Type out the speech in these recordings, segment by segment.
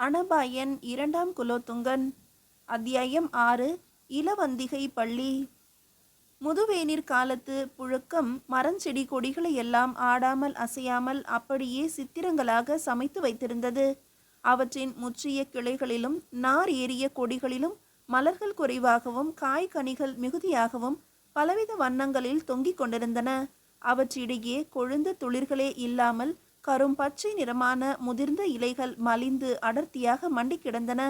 அனபாயன் இரண்டாம் குலோத்துங்கன். அத்தியாயம் 6. இலவந்திகை பள்ளி. முதுவேனிற் காலத்து புழுக்கம் மரஞ்செடி கொடிகளை எல்லாம் ஆடாமல் அசையாமல் அப்படியே சித்திரங்களாக சமைத்து வைத்திருந்தது. அவற்றின் முற்றிய கிளைகளிலும் நார் ஏறிய கொடிகளிலும் மலர்கள் குறைவாகவும் காய்கனிகள் மிகுதியாகவும் பலவித வண்ணங்களில் தொங்கிக் கொண்டிருந்தன. அவற்றிடையே கொழுந்த துளிர்களே இல்லாமல் கரும்பச்சை நிறமான முதிர்ந்த இலைகள் மலிந்து அடர்த்தியாக மண்டி கிடந்தன.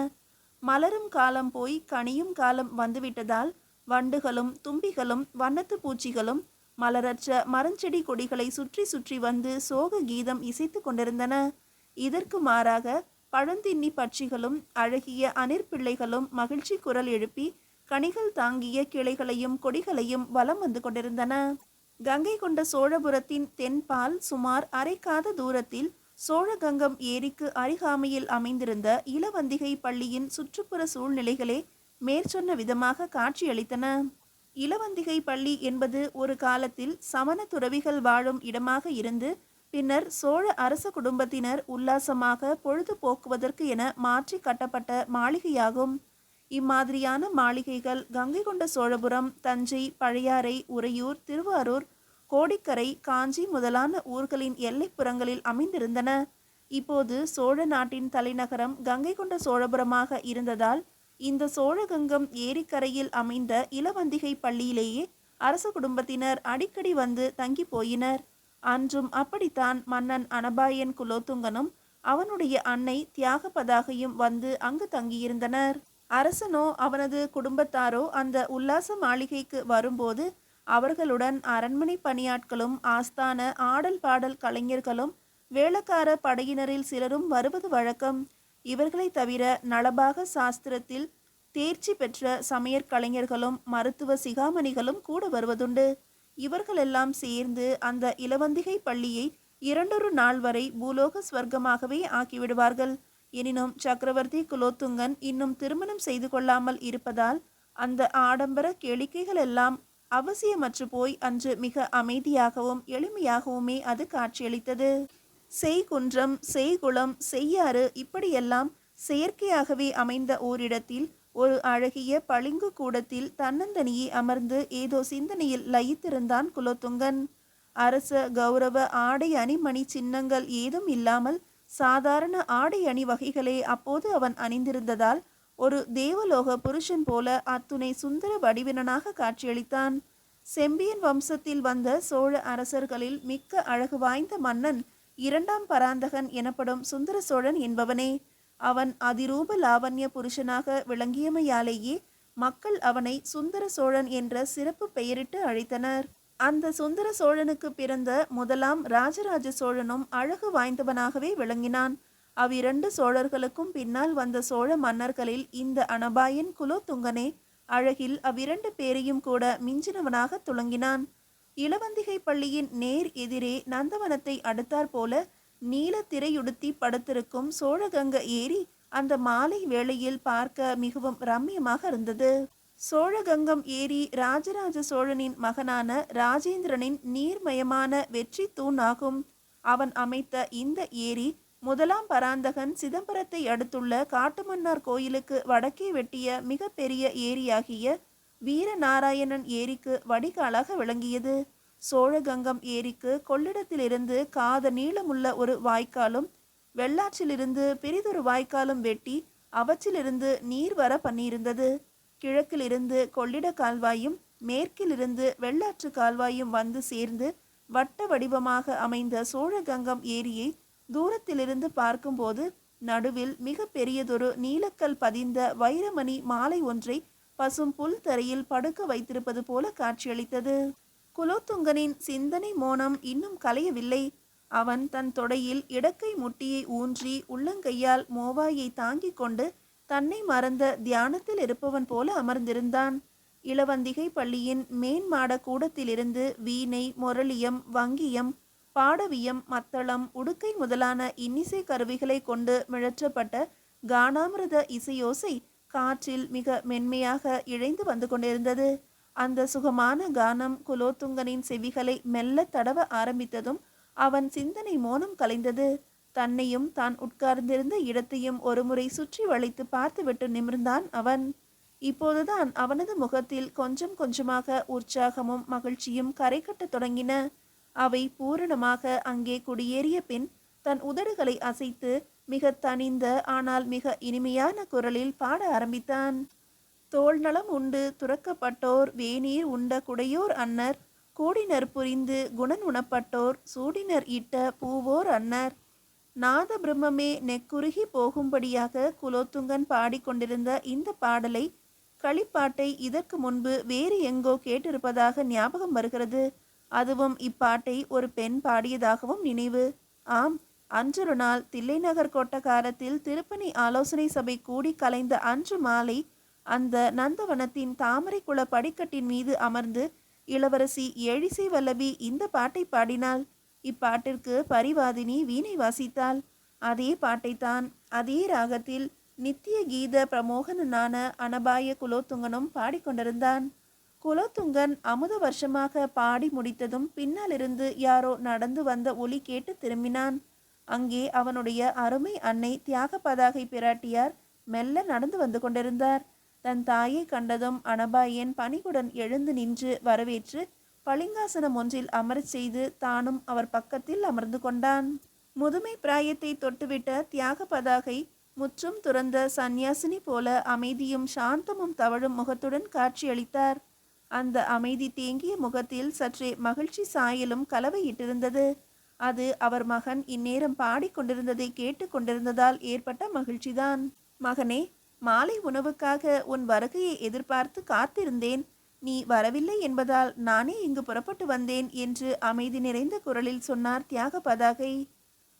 மலரும் காலம் போய் கனியும் காலம் வந்துவிட்டதால் வண்டுகளும் தும்பிகளும் வண்ணத்து பூச்சிகளும் மலரற்ற மரஞ்செடி கொடிகளை சுற்றி சுற்றி வந்து சோக கீதம் இசைத்து கொண்டிருந்தன. இதற்கு மாறாக பழந்தின்னி பட்சிகளும் அழகிய அணிற்பிள்ளைகளும் மகிழ்ச்சி குரல் எழுப்பி கனிகள் தாங்கிய கிளைகளையும் கொடிகளையும் வலம் வந்து கொண்டிருந்தன. கங்கை கொண்ட சோழபுரத்தின் தென்பால் சுமார் அரைக்காத தூரத்தில் சோழகங்கம் ஏரிக்கு அருகாமையில் அமைந்திருந்த இலவந்திகை பள்ளியின் சுற்றுப்புற சூழ்நிலைகளே மேற்சொன்ன விதமாக காட்சியளித்தன. இலவந்திகை பள்ளி என்பது ஒரு காலத்தில் சமண துறவிகள் வாழும் இடமாக இருந்து பின்னர் சோழ அரச குடும்பத்தினர் உல்லாசமாக பொழுது போக்குவதற்கு என மாற்றி கட்டப்பட்ட மாளிகையாகும். இம்மாதிரியான மாளிகைகள் கங்கை கொண்ட சோழபுரம், தஞ்சை, பழையாறை, உறையூர், திருவாரூர், கோடிக்கரை, காஞ்சி முதலான ஊர்களின் எல்லைப்புறங்களில் அமைந்திருந்தன. இப்போது சோழ நாட்டின் தலைநகரம் கங்கை கொண்ட சோழபுரமாக இருந்ததால் இந்த சோழகங்கம் ஏரிக்கரையில் அமைந்த இலவந்திகை பள்ளியிலேயே அரச குடும்பத்தினர் அடிக்கடி வந்து தங்கி போயினர். அன்றும் அப்படித்தான் மன்னன் அனபாயன் குலோத்துங்கனும் அவனுடைய அன்னை தியாகபதாகையும் வந்து அங்கு தங்கியிருந்தனர். அரசனோ அவனது குடும்பத்தாரோ அந்த உல்லாச மாளிகைக்கு வரும்போது அவர்களுடன் அரண்மனை பணியாட்களும் ஆஸ்தான ஆடல் பாடல் கலைஞர்களும் வேளக்கார படையினரில் சிலரும் வருவது வழக்கம். இவர்களை தவிர நளபாக சாஸ்திரத்தில் தேர்ச்சி பெற்ற சமையற்கலைஞர்களும் மருத்துவ சிகாமணிகளும் கூட வருவதுண்டு. இவர்களெல்லாம் சேர்ந்து அந்த இலவந்திகை பள்ளியை 2 நாள் வரை பூலோக ஸ்வர்க்கமாகவே ஆக்கிவிடுவார்கள். எனினும் சக்கரவர்த்தி குலோத்துங்கன் இன்னும் திருமணம் செய்து கொள்ளாமல் இருப்பதால் அந்த ஆடம்பர கேளிக்கைகள் எல்லாம் அவசியமற்று போய் அன்று மிக அமைதியாகவும் எளிமையாகவுமே அது காட்சியளித்தது. செய்குன்றம், செய்குளம், செய்யாறு இப்படியெல்லாம் செயற்கையாகவே அமைந்த ஓரிடத்தில் ஒரு அழகிய பளிங்கு கூடத்தில் தன்னந்தனியே அமர்ந்து ஏதோ சிந்தனையில் லயித்திருந்தான் குலோத்துங்கன். அரச கௌரவ ஆடை அணிமணி சின்னங்கள் ஏதும் இல்லாமல் சாதாரண ஆடை அணி வகைகளே அப்போது அவன் அணிந்திருந்ததால் ஒரு தேவலோக புருஷன் போல அத்துணை சுந்தர வடிவினனாக காட்சியளித்தான். செம்பியன் வம்சத்தில் வந்த சோழ அரசர்களில் மிக்க அழகு வாய்ந்த மன்னன் 2ஆம் பராந்தகன் எனப்படும் சுந்தர சோழன் என்பவனே. அவன் அதிரூப லாவண்ய புருஷனாக விளங்கியமையாலேயே மக்கள் அவனை சுந்தர சோழன் என்ற சிறப்பு பெயரிட்டு அழைத்தனர். அந்த சுந்தர சோழனுக்கு பிறந்த முதலாம் ராஜராஜ சோழனும் அழகு வாய்ந்தவனாகவே விளங்கினான். அவ்விரண்டு சோழர்களுக்கும் பின்னால் வந்த சோழ மன்னர்களில் இந்த அனபாயன் குலோத்துங்கனே அழகில் அவ்விரண்டு பேரையும் கூட மிஞ்சினவனாக துளங்கினான். இலவந்திகை பள்ளியின் நேர் எதிரே நந்தவனத்தை அடுத்தாற் போல நீல திரையுடுத்தி படுத்திருக்கும் சோழகங்க ஏரி அந்த மாலை வேளையில் பார்க்க மிகவும் ரம்மியமாக இருந்தது. சோழகங்கம் ஏரி ராஜராஜ சோழனின் மகனான ராஜேந்திரனின் நீர்மயமான வெற்றி தூண் ஆகும். அவன் அமைத்த இந்த ஏரி முதலாம் பராந்தகன் சிதம்பரத்தை அடுத்துள்ள காட்டுமன்னார் கோயிலுக்கு வடக்கே வெட்டிய மிக பெரிய ஏரியாகிய வீரநாராயணன் ஏரிக்கு வடிகாலாக விளங்கியது. சோழகங்கம் ஏரிக்கு கொள்ளிடத்திலிருந்து காத நீளமுள்ள ஒரு வாய்க்காலும் வெள்ளாற்றிலிருந்து பெரிதொரு வாய்க்காலும் வெட்டி அவற்றிலிருந்து நீர் வர பண்ணியிருந்தது. கிழக்கிலிருந்து கொள்ளிட கால்வாயும் மேற்கிலிருந்து வெள்ளாற்று கால்வாயும் வந்து சேர்ந்து வட்ட வடிவமாக அமைந்த சோழகங்கம் ஏரியை தூரத்திலிருந்து பார்க்கும்போது நடுவில் மிக பெரியதொரு நீலக்கல் பதிந்த வைரமணி மாலை ஒன்றை பசும் புல் தரையில் படுக்க வைத்திருப்பது போல காட்சியளித்தது. குலோத்துங்கனின் சிந்தனை மோனம் இன்னும் கலையவில்லை. அவன் தன் தொடையில் இடக்கை முட்டியை ஊன்றி உள்ளங்கையால் மோவாயை தாங்கிக் கொண்டு தன்னை மறந்த தியானத்தில் இருப்பவன் போல அமர்ந்திருந்தான். இலவந்திகை பள்ளியின் மேன்மாட கூடத்திலிருந்து வீணை, மொரளியம், வங்கியம், பாடவியம், மத்தளம், உடுக்கை முதலான இன்னிசை கருவிகளை கொண்டு மிழற்றப்பட்ட கானாமிரத இசையோசை காற்றில் மிக மென்மையாக இழைந்து வந்து கொண்டிருந்தது. அந்த சுகமான கானம் குலோத்துங்கனின் செவிகளை மெல்ல தடவ ஆரம்பித்ததும் அவன் சிந்தனை மோனம் கலைந்தது. தன்னையும் தான் உட்கார்ந்திருந்த இடத்தையும் ஒருமுறை சுற்றி வளைத்து பார்த்துவிட்டு நிமிர்ந்தான் அவன். இப்போதுதான் அவனது முகத்தில் கொஞ்சம் கொஞ்சமாக உற்சாகமும் மகிழ்ச்சியும் கரை கட்டத் தொடங்கின. அவை பூரணமாக அங்கே குடியேறிய பின் தன் உதடுகளை அசைத்து மிக தனிந்த ஆனால் மிக இனிமையான குரலில் பாட ஆரம்பித்தான். தோல் நலம் உண்டு துறக்கப்பட்டோர் வேநீர் உண்ட குடையோர் அன்னர் கூடினர் புரிந்து குணன் உணப்பட்டோர் சூடினர் இட்ட பூவோர் அன்னர். நாத பிரம்மமே நெக்குருகி போகும்படியாக குலோத்துங்கன் பாடிக்கொண்டிருந்த இந்த பாடலை களிப்பாட்டை இதற்கு முன்பு வேறு எங்கோ கேட்டிருப்பதாக ஞாபகம் வருகிறது. அதுவும் இப்பாட்டை ஒரு பெண் பாடியதாகவும் நினைவு. ஆம், அன்றொரு நாள் தில்லைநகர் கொட்டக்காரத்தில் திருப்பணி ஆலோசனை சபை கூடி கலைந்த அன்று மாலை அந்த நந்தவனத்தின் தாமரை குள படிக்கட்டின் மீது அமர்ந்து இளவரசி எழிசை வல்லபி இந்த பாட்டை பாடினாள். இப்பாட்டிற்கு பரிவாதினி வீணை வாசித்தாள். அதே பாட்டைத்தான் அதே ராகத்தில் நித்திய கீத பிரமோகனான அனபாய குலோத்துங்கனும் பாடிக்கொண்டிருந்தான். குலோத்துங்கன் அமுத வருஷமாக பாடி முடித்ததும் பின்னாலிருந்து யாரோ நடந்து வந்த ஒலி கேட்டு திரும்பினான். அங்கே அவனுடைய அருமை அன்னை தியாக பதாகை பிராட்டியார் மெல்ல நடந்து வந்து கொண்டிருந்தார். தன் தாயை கண்டதும் அனபாயன் பணிவுடன் எழுந்து நின்று வரவேற்று பளிங்காசனம் ஒன்றில் அமரச் செய்து தானும் அவர் பக்கத்தில் அமர்ந்து கொண்டான். முதுமை பிராயத்தை தொட்டுவிட்ட தியாக பதாகை முற்றும் துறந்த சந்நியாசினி போல அமைதியும் சாந்தமும் தவழும் முகத்துடன் காட்சியளித்தார். அந்த அமைதி தேங்கிய முகத்தில் சற்றே மகிழ்ச்சி சாயலும் கலவையிட்டிருந்தது. அது அவர் மகன் இந்நேரம் பாடிக்கொண்டிருந்ததை கேட்டு கொண்டிருந்ததால் ஏற்பட்ட மகிழ்ச்சிதான். மகனே, மாலை உணவுக்காக உன் வருகையை எதிர்பார்த்து காத்திருந்தேன். நீ வரவில்லை என்பதால் நானே இங்கு புறப்பட்டு வந்தேன் என்று அமைதி நிறைந்த குரலில் சொன்னார் தியாக பதாகை.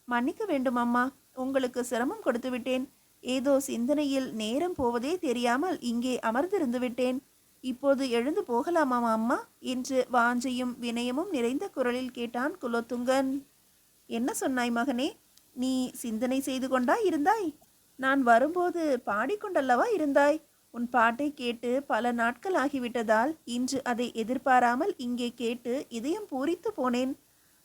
மன்னிக்க வேண்டும் அம்மா, உங்களுக்கு சிரமம் கொடுத்து விட்டேன். ஏதோ சிந்தனையில் நேரம் போவதே தெரியாமல் இங்கே அமர்ந்திருந்து விட்டேன். இப்போது எழுந்து போகலாமா அம்மா என்று வாஞ்சையும் வினயமும் நிறைந்த குரலில் கேட்டான் குலோத்துங்கன். என்ன சொன்னாய் மகனே? நீ சிந்தனை செய்து கொண்டா இருந்தாய்? நான் வரும்போது பாடிக்கொண்டல்லவா இருந்தாய்? உன் பாட்டை கேட்டு பல நாட்கள் ஆகிவிட்டதால் இன்று அதை எதிர்பாராமல் இங்கே கேட்டு இதயம் பூரித்து போனேன்.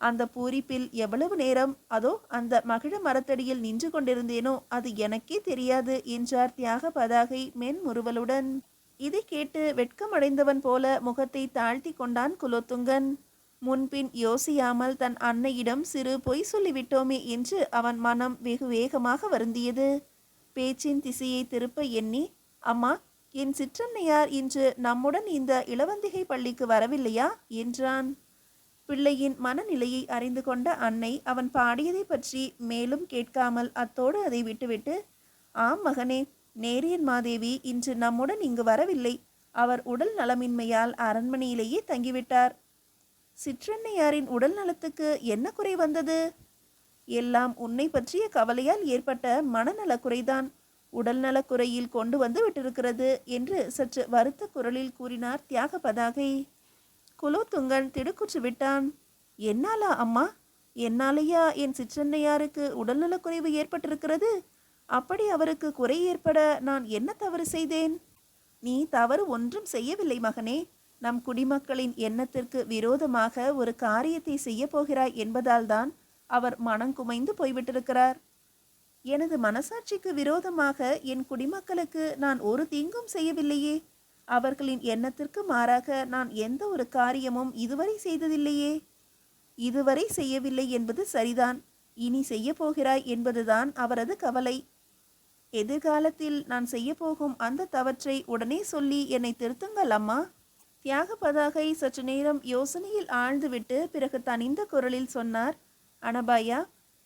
அந்த பூரிப்பில் எவ்வளவு நேரம் அதோ அந்த மகிழ மரத்தடியில் நின்று கொண்டிருந்தேனோ அது எனக்கே தெரியாது என்றார் தியாக பதாகை மென்முறுவலுடன். இதை கேட்டு வெட்கமடைந்தவன் போல முகத்தை தாழ்த்தி கொண்டான் குலோத்துங்கன். முன்பின் யோசியாமல் தன் அன்னையிடம் சிறு பொய் சொல்லிவிட்டோமே என்று அவன் மனம் வெகு வேகமாக வருந்தியது. பேச்சின் திசையை திருப்ப எண்ணி, அம்மா, என் சிற்றன்னையார் இன்று நம்முடன் இந்த இளவந்திகை பள்ளிக்கு வரவில்லையா என்றான். பிள்ளையின் மனநிலையை அறிந்து கொண்ட அன்னை அவன் பாடியதை பற்றி மேலும் கேட்காமல் அத்தோடு அதை விட்டுவிட்டு, ஆம் மகனே, நேரியன் மாதேவி இன்று நம்முடன் இங்கு வரவில்லை. அவர் உடல் நலமின்மையால் அரண்மனையிலேயே தங்கிவிட்டார். சிற்றன்னையாரின் உடல் நலத்துக்கு என்ன குறை வந்தது? எல்லாம் உன்னை பற்றிய கவலையால் ஏற்பட்ட மனநல குறைதான். உடல் நலக்குறையில் கொண்டு வந்து விட்டிருக்கிறது என்று சற்று வருத்த குரலில் கூறினார் தியாக பதாகை. குலோத்துங்கன் திடுக்குற்று விட்டான். என்னாலா அம்மா? என்னாலேயா என் சிற்றன்னையாருக்கு உடல்நலக்குறைவு ஏற்பட்டிருக்கிறது? அப்படி அவருக்கு குறை ஏற்பட நான் என்ன தவறு செய்தேன்? நீ தவறு ஒன்றும் செய்யவில்லை மகனே. நம் குடிமக்களின் எண்ணத்திற்கு விரோதமாக ஒரு காரியத்தை செய்ய போகிறாய் என்பதால்தான் அவர் மனங்குமைந்து போய்விட்டிருக்கிறார். எனது மனசாட்சிக்கு விரோதமாக என் குடிமக்களுக்கு நான் ஒரு தீங்கும் செய்யவில்லையே. அவர்களின் எண்ணத்திற்கு மாறாக நான் எந்த ஒரு காரியமும் இதுவரை செய்ததில்லையே. இதுவரை செய்யவில்லை என்பது சரிதான். இனி செய்ய போகிறாய் என்பதுதான் அவரது கவலை. எதிர்காலத்தில் நான் செய்ய போகும் அந்த தவற்றை உடனே சொல்லி என்னை திருத்துங்கள் அம்மா. தியாக பதாகை சற்று நேரம் யோசனையில் ஆழ்ந்துவிட்டு பிறகு தனிந்த குரலில் சொன்னார். அனபாயா,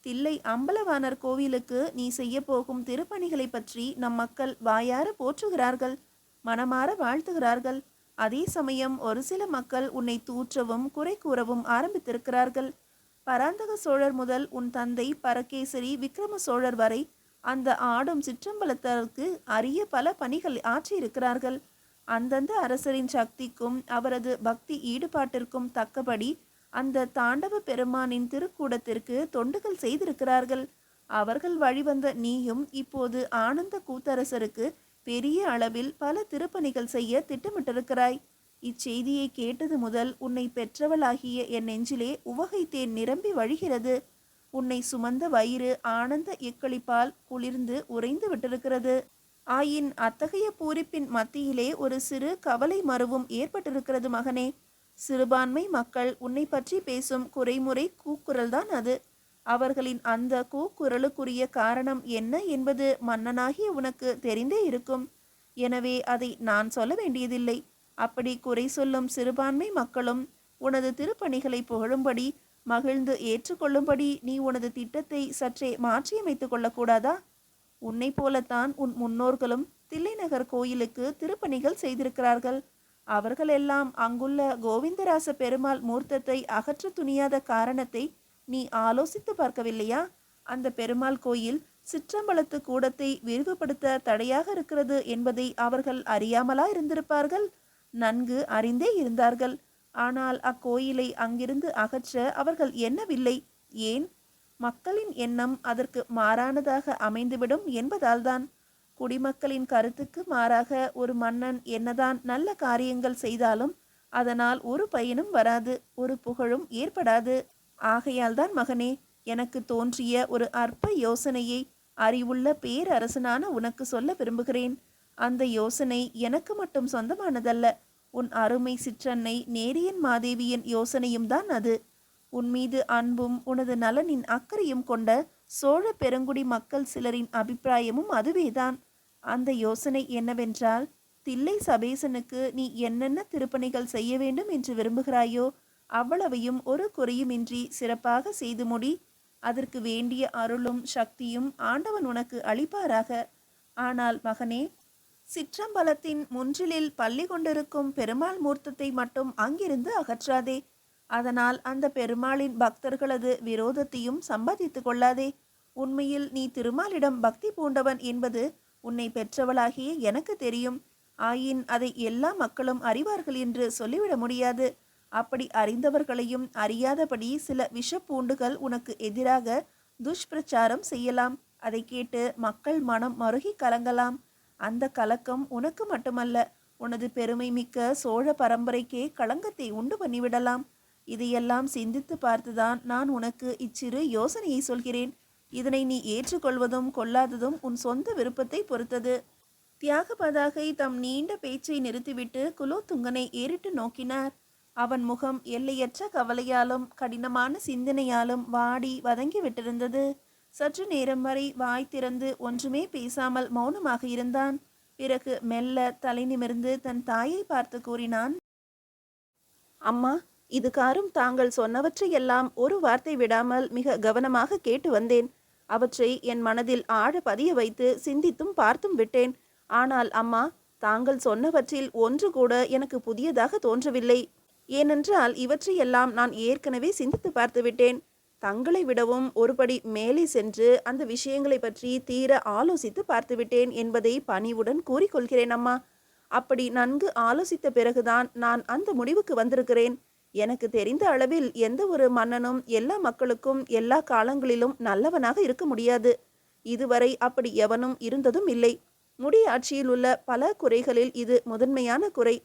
தில்லை அம்பலவாணர் கோவிலுக்கு நீ செய்ய போகும் திருப்பணிகளை பற்றி நம் மக்கள் வாயார போற்றுகிறார்கள், மனமாற வாழ்த்துகிறார்கள். அதே சமயம் ஒரு சில மக்கள் உன்னை தூற்றவும் குறை கூறவும் ஆரம்பித்திருக்கிறார்கள். பராந்தக சோழர் முதல் உன் தந்தை பரகேசரி விக்ரம சோழர் வரை அந்த ஆடும் சிற்றம்பலத்திற்கு அரிய பல பணிகள் ஆற்றியிருக்கிறார்கள். அந்தந்த அரசரின் சக்திக்கும் அவரது பக்தி ஈடுபாட்டிற்கும் தக்கபடி அந்த தாண்டவ பெருமானின் திருக்கூடத்திற்கு தொண்டுகள் செய்திருக்கிறார்கள். அவர்கள் வழிவந்த நீயும் இப்போது ஆனந்த கூத்தரசருக்கு பெரிய அளவில் பல திருப்பணிகள் செய்ய திட்டமிட்டிருக்கிறாய். இச்செய்தியை கேட்டது முதல் உன்னை பெற்றவளாகிய என் நெஞ்சிலே உவகை தேன் நிரம்பி வழிகிறது. உன்னை சுமந்த வயிறு ஆனந்த எக்களிப்பால் குளிர்ந்து உறைந்து விட்டிருக்கிறது. ஆயின் அத்தகைய பூரிப்பின் மத்தியிலே ஒரு சிறு கவலை மருவும் ஏற்பட்டிருக்கிறது மகனே. சிறுபான்மை மக்கள் உன்னை பற்றி பேசும் குறைமுறை கூக்குரல்தான் அது. அவர்களின் அந்த கூக்குரலுக்குரிய காரணம் என்ன என்பது மன்னனாகிய உனக்கு தெரிந்தே இருக்கும். எனவே அதை நான் சொல்ல வேண்டியதில்லை. அப்படி குறை சொல்லும் சிறுபான்மை மக்களும் உனது திருப்பணிகளை புகழும்படி மகிழ்ந்து ஏற்றுக்கொள்ளும்படி நீ உனது திட்டத்தை சற்றே மாற்றியமைத்துக் கொள்ளக்கூடாதா? உன்னை போலத்தான் உன் முன்னோர்களும் தில்லைநகர் கோயிலுக்கு திருப்பணிகள் செய்திருக்கிறார்கள். அவர்களெல்லாம் அங்குள்ள கோவிந்தராச பெருமாள் மூர்த்தத்தை அகற்ற துணியாத காரணத்தை நீ ஆலோசித்து பார்க்கவில்லையா? அந்த பெருமாள் கோயில் சிற்றம்பலத்து கூடத்தை விரிவுபடுத்த தடையாக இருக்கிறது என்பதை அவர்கள் அறியாமலா இருந்திருப்பார்கள்? நன்கு அறிந்தே இருந்தார்கள். ஆனால் அக்கோயிலை அங்கிருந்து அகற்ற அவர்கள் எண்ணவில்லை. ஏன்? மக்களின் எண்ணம் அதற்கு மாறானதாக அமைந்துவிடும் என்பதால்தான். குடிமக்களின் கருத்துக்கு மாறாக ஒரு மன்னன் என்னதான் நல்ல காரியங்கள் செய்தாலும் அதனால் ஒரு பயனும் வராது, ஒரு புகழும் ஏற்படாது. ஆகையால்தான் மகனே, எனக்கு தோன்றிய ஒரு அற்ப யோசனையை அறிவுள்ள பேரரசனான உனக்கு சொல்ல விரும்புகிறேன். அந்த யோசனை எனக்கு மட்டும் சொந்தமானதல்ல. உன் அருமை சிற்றன்னை நேரியன் மாதேவியின் யோசனையும் தான் அது. உன் மீது அன்பும் உனது நலனின் அக்கறையும் கொண்ட சோழ பெருங்குடி மக்கள் சிலரின் அபிப்பிராயமும் அதுவேதான். அந்த யோசனை என்னவென்றால், தில்லை சபேசனுக்கு நீ என்னென்ன திருப்பணிகள் செய்ய வேண்டும் என்று விரும்புகிறாயோ அவ்வளவையும் ஒரு குறையுமின்றி சிறப்பாக செய்து முடி. அதற்கு வேண்டிய அருளும் சக்தியும் ஆண்டவன் உனக்கு அளிப்பாராக. ஆனால் மகனே, சிற்றம்பலத்தின் முன்றிலில் பள்ளி கொண்டிருக்கும் பெருமாள் மூர்த்தத்தை மட்டும் அங்கிருந்து அகற்றாதே. அதனால் அந்த பெருமாளின் பக்தர்களது விரோதத்தையும் சம்பாதித்து கொள்ளாதே. உண்மையில் நீ திருமாலிடம் பக்தி பூண்டவன் என்பது உன்னை பெற்றவளாகிய எனக்கு தெரியும். ஆயின் அதை எல்லா மக்களும் அறிவார்கள் என்று சொல்லிவிட முடியாது. அப்படி அறிந்தவர்களையும் அறியாதபடி சில விஷப்பூண்டுகள் உனக்கு எதிராக துஷ்பிரச்சாரம் செய்யலாம். அதை கேட்டு மக்கள் மனம் மருகி கலங்கலாம். அந்த கலக்கம் உனக்கு மட்டுமல்ல, உனது பெருமை மிக்க சோழ பரம்பரைக்கே களங்கத்தை உண்டு பண்ணிவிடலாம். இதையெல்லாம் சிந்தித்து பார்த்துதான் நான் உனக்கு இச்சிறு யோசனையை சொல்கிறேன். இதனை நீ ஏற்றுக்கொள்வதும் கொள்ளாததும் உன் சொந்த விருப்பத்தை பொறுத்தது. தியாகபதாகை தம் நீண்ட பேச்சை நிறுத்திவிட்டு குலோத்துங்கனை ஏறிட்டு நோக்கினார். அவன் முகம் எல்லையற்ற கவலையாலும் கடினமான சிந்தனையாலும் வாடி வதங்கி விட்டிருந்தது. சற்று நேரம் வரை வாய் திறந்து ஒன்றுமே பேசாமல் மௌனமாக இருந்தான். பிறகு மெல்ல தலை நிமிர்ந்து தன் தாயை பார்த்து கூறினான், அம்மா, இதுகாரும் தாங்கள் சொன்னவற்றையெல்லாம் ஒரு வார்த்தை விடாமல் மிக கவனமாக கேட்டு வந்தேன். அவற்றை என் மனதில் ஆழ பதிய வைத்து சிந்தித்தும் பார்த்தும் விட்டேன். ஆனால் அம்மா, தாங்கள் சொன்னவற்றில் ஒன்று கூட எனக்கு புதியதாக தோன்றவில்லை. ஏனென்றால் இவற்றையெல்லாம் நான் ஏற்கனவே சிந்தித்து பார்த்து விட்டேன். தங்களை விடவும் ஒருபடி மேலே சென்று அந்த விஷயங்களை பற்றி தீர ஆலோசித்து பார்த்துவிட்டேன் என்பதை பணிவுடன் கூறிக்கொள்கிறேன் அம்மா. அப்படி நன்கு ஆலோசித்த பிறகுதான் நான் அந்த முடிவுக்கு வந்திருக்கிறேன். எனக்கு தெரிந்த அளவில் எந்த ஒரு மன்னனும் எல்லா மக்களுக்கும் எல்லா காலங்களிலும் நல்லவனாக இருக்க முடியாது. இதுவரை அப்படி எவனும் இருந்ததும் இல்லை. முடியாட்சியில் உள்ள பல குறைகளில் இது முதன்மையான குறை.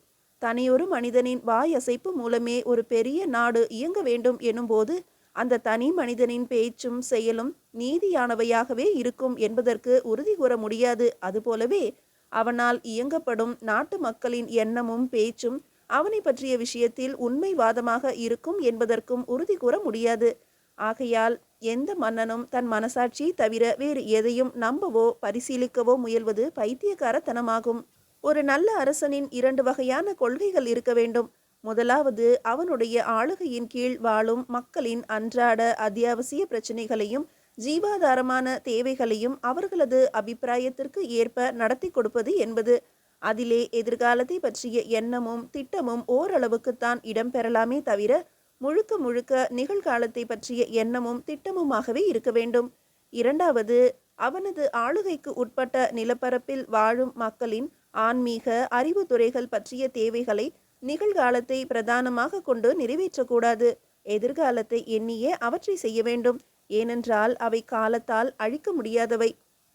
தனியொரு மனிதனின் வாயசைப்பு மூலமே ஒரு பெரிய நாடு இயங்க வேண்டும் எனும்போது அந்த தனி மனிதனின் பேச்சும் செயலும் நீதியானவையாகவே இருக்கும் என்பதற்கு உறுதி கூற முடியாது. அதுபோலவே அவனால் இயங்கப்படும் நாட்டு மக்களின் எண்ணமும் பேச்சும் அவனை பற்றிய விஷயத்தில் உண்மைவாதமாக இருக்கும் என்பதற்கும் உறுதி கூற முடியாது. ஆகையால் எந்த மன்னனும் தன் மனசாட்சி தவிர வேறு எதையும் நம்பவோ பரிசீலிக்கவோ முயல்வது பைத்தியக்காரத்தனமாகும். ஒரு நல்ல அரசனின் 2 வகையான கொள்கைகள் இருக்க வேண்டும். முதலாவது, அவனுடைய ஆளுகையின் கீழ் வாழும் மக்களின் அன்றாட அத்தியாவசிய பிரச்சனைகளையும் ஜீவாதாரமான தேவைகளையும் அவர்களது அபிப்பிராயத்திற்கு ஏற்ப நடத்தி கொடுப்பது என்பது. அதிலே எதிர்காலத்தை பற்றிய எண்ணமும் திட்டமும் ஓரளவுக்குத்தான் இடம்பெறலாமே தவிர முழுக்க முழுக்க நிகழ்காலத்தை பற்றிய எண்ணமும் திட்டமுமாகவே இருக்க வேண்டும். இரண்டாவது, அவனது ஆளுகைக்கு உட்பட்ட நிலப்பரப்பில் வாழும் மக்களின் ஆன்மீக அறிவுத்துறைகள் பற்றிய தேவைகளை நிகழ்காலத்தை பிரதானமாக கொண்டு நிறைவேற்றக்கூடாது. எதிர்காலத்தை எண்ணியே அவற்றை செய்ய வேண்டும். ஏனென்றால் அவை காலத்தால் அழிக்க முடியாதவை,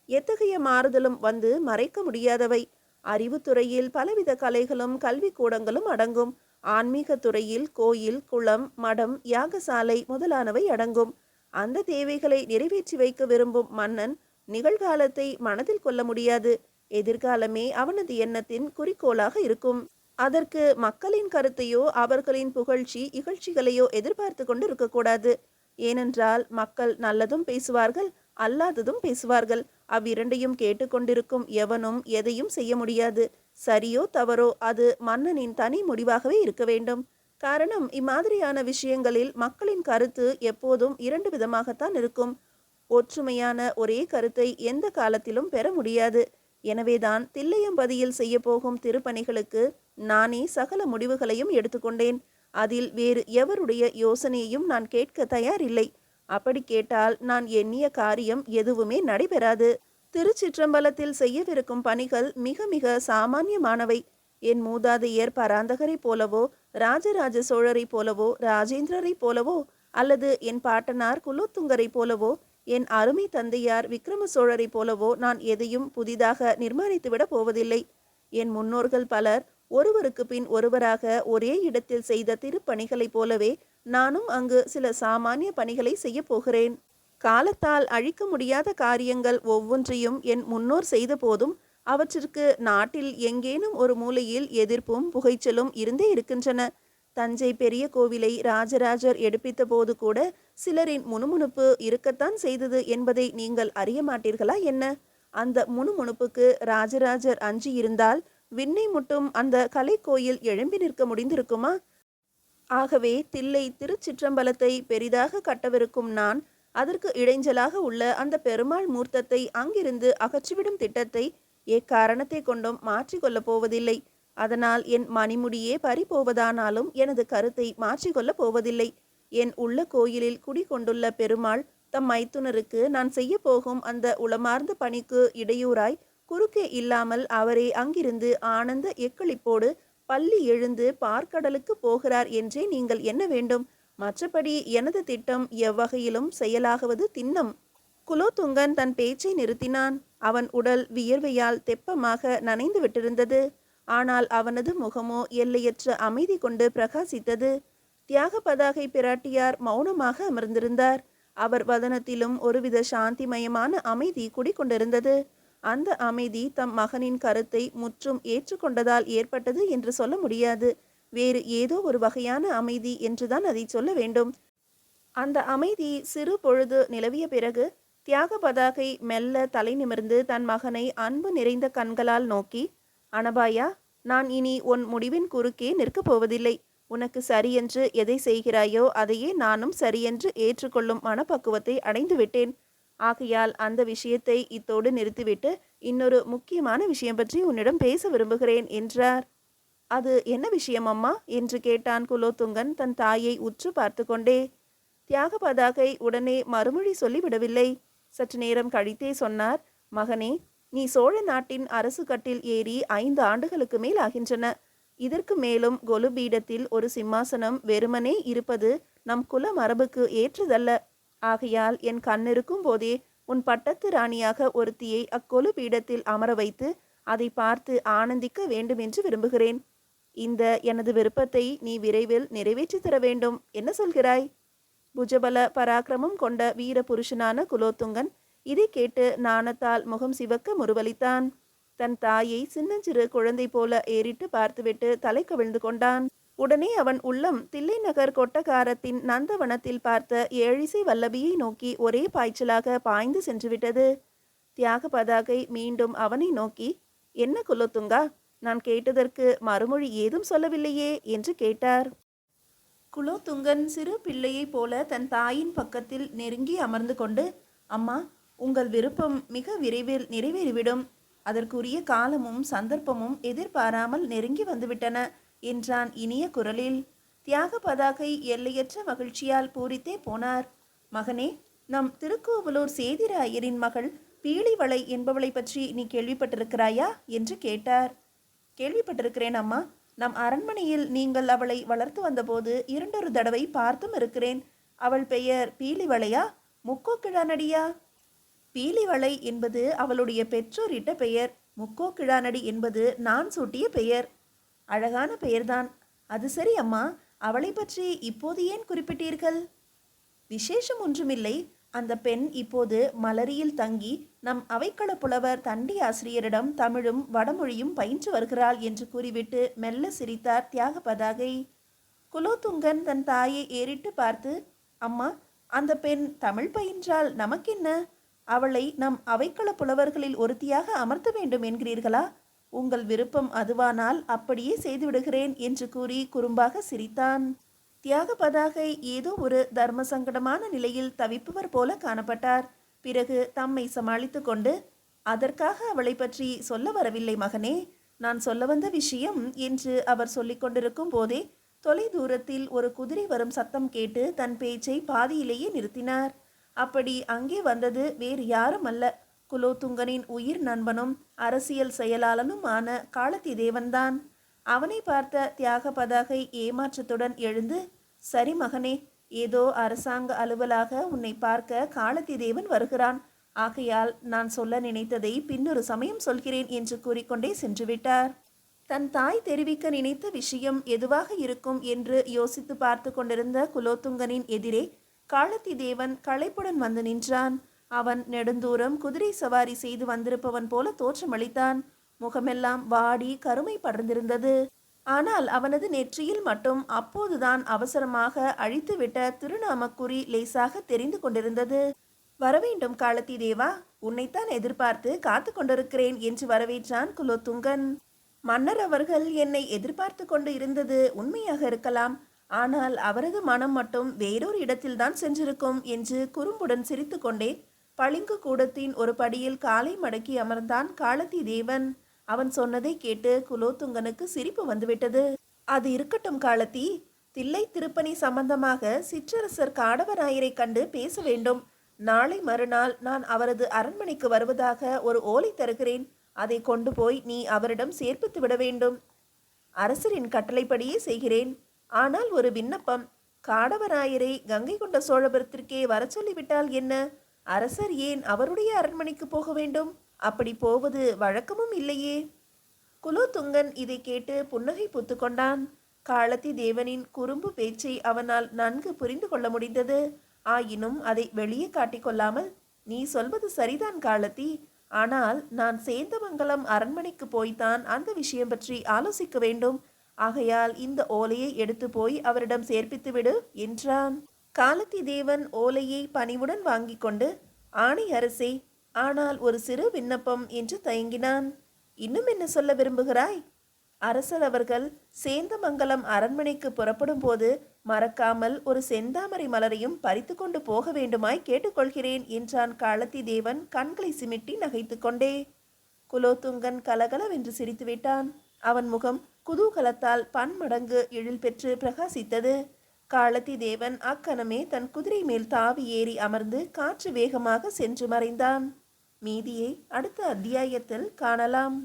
எத்தகைய மாறுதலும் வந்து மறைக்க முடியாதவை. அறிவுத்துறையில் பலவித கலைகளும் கல்விக்கூடங்களும் அடங்கும். ஆன்மீக துறையில் கோயில், குளம், மடம், யாகசாலை முதலானவை அடங்கும். அந்த தேவைகளை நிறைவேற்றி வைக்க விரும்பும் மன்னன் நிகழ்காலத்தை மனதில் கொள்ள முடியாது. எதிர்காலமே அவனது எண்ணத்தின் குறிக்கோளாக இருக்கும். அதற்கு மக்களின் கருத்தையோ அவர்களின் புகழ்ச்சி இகழ்ச்சிகளையோ எதிர்பார்த்து கொண்டு இருக்கக்கூடாது. ஏனென்றால் மக்கள் நல்லதும் பேசுவார்கள், அல்லாததும் பேசுவார்கள். அவ்விரண்டையும் கேட்டுக்கொண்டிருக்கும் எவனும் எதையும் செய்ய முடியாது. சரியோ தவறோ அது மன்னனின் தனி முடிவாகவே இருக்க வேண்டும். காரணம், இம்மாதிரியான விஷயங்களில் மக்களின் கருத்து எப்போதும் இரண்டு விதமாகத்தான் இருக்கும். ஒற்றுமையான ஒரே கருத்தை எந்த காலத்திலும் பெற முடியாது. எனவேதான் தில்லையம்பதியில் செய்ய போகும் திருப்பணிகளுக்கு நானே சகல முடிவுகளையும் எடுத்துக்கொண்டேன். அதில் வேறு எவருடைய யோசனையையும் நான் கேட்க தயாரில்லை. அப்படி கேட்டால் நான் எண்ணிய காரியம் எதுவுமே நடைபெறாது. திருச்சிற்றம்பலத்தில் செய்யவிருக்கும் பணிகள் மிக மிக சாமானியமானவை. என் மூதாதையர் பராந்தகரை போலவோ, ராஜராஜ சோழரை போலவோ, ராஜேந்திரரை போலவோ, அல்லது என் பாட்டனார் குலோத்துங்கரை போலவோ, என் அருமை தந்தையார் விக்ரம சோழரை போலவோ நான் எதையும் புதிதாக நிர்மாணித்துவிட போவதில்லை. என் முன்னோர்கள் பலர் ஒருவருக்கு பின் ஒருவராக ஒரே இடத்தில் செய்த திருப்பணிகளைப் போலவே நானும் அங்கு சில சாமானிய பணிகளை செய்ய போகிறேன். காலத்தால் அழிக்க முடியாத காரியங்கள் ஒவ்வொன்றையும் என் முன்னோர் செய்த போதும் அவற்றிற்கு நாட்டில் எங்கேனும் ஒரு மூலையில் எதிர்ப்பும் புகைச்சலும் இருந்தே இருக்கின்றன. தஞ்சை பெரிய கோவிலை ராஜராஜர் எடுப்பித்த போது கூட சிலரின் முணுமுணுப்பு இருக்கத்தான் செய்தது என்பதை நீங்கள் அறிய மாட்டீர்களா என்ன? அந்த முணுமுணுப்புக்கு ராஜராஜர் அஞ்சி இருந்தால் விண்ணை முட்டும் அந்த கலைக்கோயில் எழும்பி நிற்க முடிந்திருக்குமா? ஆகவே தில்லை திருச்சிற்றம்பலத்தை பெரிதாக கட்டவிருக்கும் நான் அதற்கு இடைஞ்சலாக உள்ள அந்த பெருமாள் மூர்த்தத்தை அங்கிருந்து அகற்றிவிடும் திட்டத்தை எக்காரணத்தை கொண்டும் மாற்றிக்கொள்ளப் போவதில்லை. அதனால் என் மணிமுடியே பறிபோவதானாலும் எனது கருத்தை மாற்றிக்கொள்ளப் போவதில்லை. என் உள்ள கோயிலில் குடிகொண்டுள்ள பெருமாள் தம் மைத்துனருக்கு நான் செய்ய போகும் அந்த உளமார்ந்த பணிக்கு இடையூறாய் குறுக்கே இல்லாமல் அவரே அங்கிருந்து ஆனந்த எக்களிப்போடு பள்ளி எழுந்து பார்க்கடலுக்கு போகிறார் என்றே நீங்கள் எண்ண வேண்டும். மற்றபடி எனது திட்டம் எவ்வகையிலும் செயலாகுவது திண்ணம். குலோத்துங்கன் தன் பேச்சை நிறுத்தினான். அவன் உடல் வியர்வையால் தெப்பமாக நனைந்து விட்டிருந்தது. ஆனால் அவனது முகமோ எல்லையற்ற அமைதி கொண்டு பிரகாசித்தது. தியாக பதாகை பிராட்டியார் மௌனமாக அமர்ந்திருந்தார். அவர் வதனத்திலும் ஒருவித சாந்திமயமான அமைதி குடிக்கொண்டிருந்தது. அந்த அமைதி தம் மகனின் கருத்தை முற்றும் ஏற்றுக்கொண்டதால் ஏற்பட்டது என்று சொல்ல முடியாது. வேறு ஏதோ ஒரு வகையான அமைதி என்றுதான் அதை சொல்ல வேண்டும். அந்த அமைதி சிறு பொழுது நிலவிய பிறகு தியாக பதாகை மெல்ல தலை நிமிர்ந்து தன் மகனை அன்பு நிறைந்த கண்களால் நோக்கி, அனபாயா, நான் இனி உன் முடிவின் குறுக்கே நிற்கப் போவதில்லை. உனக்கு சரியென்று எதை செய்கிறாயோ அதையே நானும் சரியென்று ஏற்றுக்கொள்ளும் மனப்பக்குவத்தை அடைந்து விட்டேன். ஆகையால் அந்த விஷயத்தை இத்தோடு நிறுத்திவிட்டு இன்னொரு முக்கியமான விஷயம் பற்றி உன்னிடம் பேச விரும்புகிறேன் என்றார். அது என்ன விஷயம் அம்மா என்று கேட்டான் குலோத்துங்கன் தன் தாயை உற்று பார்த்து கொண்டே. தியாக பதாகை உடனே மறுமொழி சொல்லிவிடவில்லை. சற்று நேரம் கழித்தே சொன்னார். மகனே, நீ சோழ நாட்டின் அரசு கட்டில் ஏறி 5 ஆண்டுகளுக்கு மேல் ஆகின்றன. இதற்கு மேலும் கொலு பீடத்தில் ஒரு சிம்மாசனம் வெறுமனே இருப்பது நம் குல மரபுக்கு ஏற்றதல்ல. ஆகையால் என் கண்ணிருக்கும் போதே உன் பட்டத்து ராணியாக ஒருத்தியை அக்கொலு பீடத்தில் அமர வைத்து அதை பார்த்து ஆனந்திக்க வேண்டும் என்று விரும்புகிறேன். இந்த எனது விருப்பத்தை நீ விரைவில் நிறைவேற்றி தர வேண்டும். என்ன சொல்கிறாய்? புஜபல பராக்கிரமம் கொண்ட வீர புருஷனான குலோத்துங்கன் இதை கேட்டு நாணத்தால் முகம் சிவக்க முறுவலித்தான். தன் தாயை சின்னஞ்சிறு குழந்தை போல ஏறிட்டு பார்த்துவிட்டு தலை கவிழ்ந்து கொண்டான். உடனே அவன் உள்ளம் தில்லை நகர் கொட்டகாரத்தின் நந்தவனத்தில் பார்த்த ஏழிசை வல்லபியை நோக்கி ஒரே பாய்ச்சலாக பாய்ந்து சென்றுவிட்டது. தியாக பதாகை மீண்டும் அவனை நோக்கி, என்ன குலோத்துங்கா, நான் கேட்டதற்கு மறுமொழி ஏதும் சொல்லவில்லையே என்று கேட்டார். குலோத்துங்கன் சிறு பிள்ளையைப் போல தன் தாயின் பக்கத்தில் நெருங்கி அமர்ந்து கொண்டு, அம்மா, உங்கள் விருப்பம் மிக விரைவில் நிறைவேறிவிடும். அதற்குரிய காலமும் சந்தர்ப்பமும் எதிர்பாராமல் நெருங்கி வந்துவிட்டன என்றான் இனிய குரலில். தியாக பதாகை எல்லையற்ற மகிழ்ச்சியால் பூரித்தே போனார். மகனே, நம் திருக்கோவலூர் சேதிராயரின் மகள் பீலிவளை என்பவளை பற்றி நீ கேள்விப்பட்டிருக்கிறாயா என்று கேட்டார். கேள்விப்பட்டிருக்கிறேன் அம்மா. நம் அரண்மனையில் நீங்கள் அவளை வளர்த்து வந்தபோது 2 தடவை பார்த்தும் இருக்கிறேன். அவள் பெயர் பீலிவளையா, முக்கோக்கிழானடியா? பீலிவளை என்பது அவளுடைய பெற்றோர் இட்ட பெயர். முக்கோக்கிழானடி என்பது நான் சூட்டிய பெயர். அழகான பெயர்தான். அது சரி அம்மா, அவளை பற்றி இப்போது ஏன் குறிப்பிட்டீர்கள்? விசேஷம் ஒன்றுமில்லை. அந்த பெண் இப்போது மலரியில் தங்கி நம் அவைக்கள புலவர் தண்டி ஆசிரியரிடம் தமிழும் வடமொழியும் பயின்று வருகிறாள் என்று கூறிவிட்டு மெல்ல சிரித்தார் தியாக பதாகை. குலோத்துங்கன் தன் தாயை ஏறிட்டு பார்த்து, அம்மா, அந்த பெண் தமிழ் பயின்றால் நமக்கென்ன? அவளை நம் அவைக்கள புலவர்களில் ஒருத்தியாக அமர்த்த வேண்டும் என்கிறீர்களா? உங்கள் விருப்பம் அதுவானால் அப்படியே செய்துவிடுகிறேன் என்று கூறி குறும்பாக சிரித்தான். தியாக பதாகை ஏதோ ஒரு தர்ம சங்கடமான நிலையில் தவிப்பவர் போல காணப்பட்டார். பிறகு தம்மை சமாளித்து கொண்டு, அதற்காக அவளை பற்றி சொல்ல வரவில்லை மகனே, நான் சொல்ல வந்த விஷயம் என்று அவர் சொல்லிக் கொண்டிருக்கும் போதே தொலை தூரத்தில் ஒரு குதிரை வரும் சத்தம் கேட்டு தன் பேச்சை பாதியிலேயே நிறுத்தினார். அப்படி அங்கே வந்தது வேறு யாரும் அல்ல, குலோத்துங்கனின் உயிர் நண்பனும் அரசியல் செயலாளனுமான காலத்தி தேவன்தான். அவனை பார்த்த தியாக பதாகை ஏமாற்றத்துடன் எழுந்து, சரி மகனே, ஏதோ அரசாங்க அலுவலாக உன்னை பார்க்க காலத்தி தேவன் வருகிறான். ஆகையால் நான் சொல்ல நினைத்ததை பின்னொரு சமயம் சொல்கிறேன் என்று கூறிக்கொண்டே சென்றுவிட்டார். தன் தாய் தெரிவிக்க நினைத்த விஷயம் எதுவாக இருக்கும் என்று யோசித்து பார்த்து கொண்டிருந்த குலோத்துங்கனின் எதிரே காலத்தி தேவன் களைப்புடன் வந்து நின்றான். அவன் நெடுந்தூரம் குதிரை சவாரி செய்து வந்திருப்பவன் போல தோற்றமளித்தான். முகமெல்லாம் வாடி கருமை படர்ந்திருந்தது. ஆனால் அவனது நெற்றியில் மட்டும் அப்போதுதான் அவசரமாக அழித்துவிட்ட திருநாமக்குறி லேசாக தெரிந்து கொண்டிருந்தது. வரவேண்டும் காலத்தி தேவா, உன்னைத்தான் எதிர்பார்த்து காத்து கொண்டிருக்கிறேன் என்று வரவேற்றான் குலோத்துங்கன். மன்னர் அவர்கள் என்னை எதிர்பார்த்து கொண்டு இருந்தது உண்மையாக இருக்கலாம். ஆனால் அவரது மனம் மட்டும் வேறொரு இடத்தில்தான் சென்றிருக்கும் என்று குறும்புடன் சிரித்து கொண்டே பளிங்கு கூடத்தின் ஒரு படியில் காலை மடக்கி அமர்ந்தான் காலத்தி தேவன். அவன் சொன்னதை கேட்டு குலோத்துங்கனுக்கு சிரிப்பு வந்துவிட்டது. அது இருக்கட்டும் காலத்தி, தில்லை திருப்பணி சம்பந்தமாக சிற்றரசர் காடவராயரை கண்டு பேச வேண்டும். நாளை மறுநாள் நான் அவரது அரண்மனைக்கு வருவதாக ஒரு ஓலை தருகிறேன். அதை கொண்டு போய் நீ அவரிடம் சேர்ப்பித்து விட வேண்டும். அரசரின் கட்டளைப்படியே செய்கிறேன். ஆனால் ஒரு விண்ணப்பம், காடவராயரை கங்கை கொண்ட சோழபுரத்திற்கே வர சொல்லிவிட்டால் என்ன? அரசர் ஏன் அவருடைய அரண்மனைக்கு போக வேண்டும்? அப்படி போவது வழக்கமும் இல்லையே. குலோத்துங்கன் இதை கேட்டு புன்னகை பூத்து கொண்டான். காலத்தி தேவனின் குறும்பு பேச்சை அவனால் நன்கு புரிந்து கொள்ள முடிந்தது. ஆயினும் அதை வெளியே காட்டிக்கொள்ளாமல், நீ சொல்வது சரிதான் காலத்தி, ஆனால் நான் சேந்தமங்கலம் அரண்மனைக்கு போய்தான் அந்த விஷயம் பற்றி ஆலோசிக்க வேண்டும். ஆகையால் இந்த ஓலையை எடுத்து போய் அவரிடம் சேர்ப்பித்து விடு என்றான். காலத்தி தேவன் ஓலையை பணிவுடன் வாங்கி கொண்டு, ஆணை அரசே, ஆனால் ஒரு சிறு விண்ணப்பம் என்று தயங்கினான். இன்னும் என்ன சொல்ல விரும்புகிறாய்? அரசர் அவர்கள் சேந்தமங்கலம் அரண்மனைக்கு புறப்படும் போது மறக்காமல் ஒரு செந்தாமரை மலரையும் பறித்து கொண்டு போக வேண்டுமாய் கேட்டுக்கொள்கிறேன் என்றான் காலத்தி தேவன் கண்களை சிமிட்டி நகைத்து கொண்டே. குலோத்துங்கன் கலகலவென்று சிரித்துவிட்டான். அவன் முகம் குதூகலத்தால் பன்மடங்கு எழில் பெற்று பிரகாசித்தது. காலத்தி தேவன் அக்கணமே தன் குதிரை மேல் தாவி ஏறி அமர்ந்து காற்று வேகமாக சென்று மறைந்தான். மீதியை அடுத்த அத்தியாயத்தில் காணலாம்.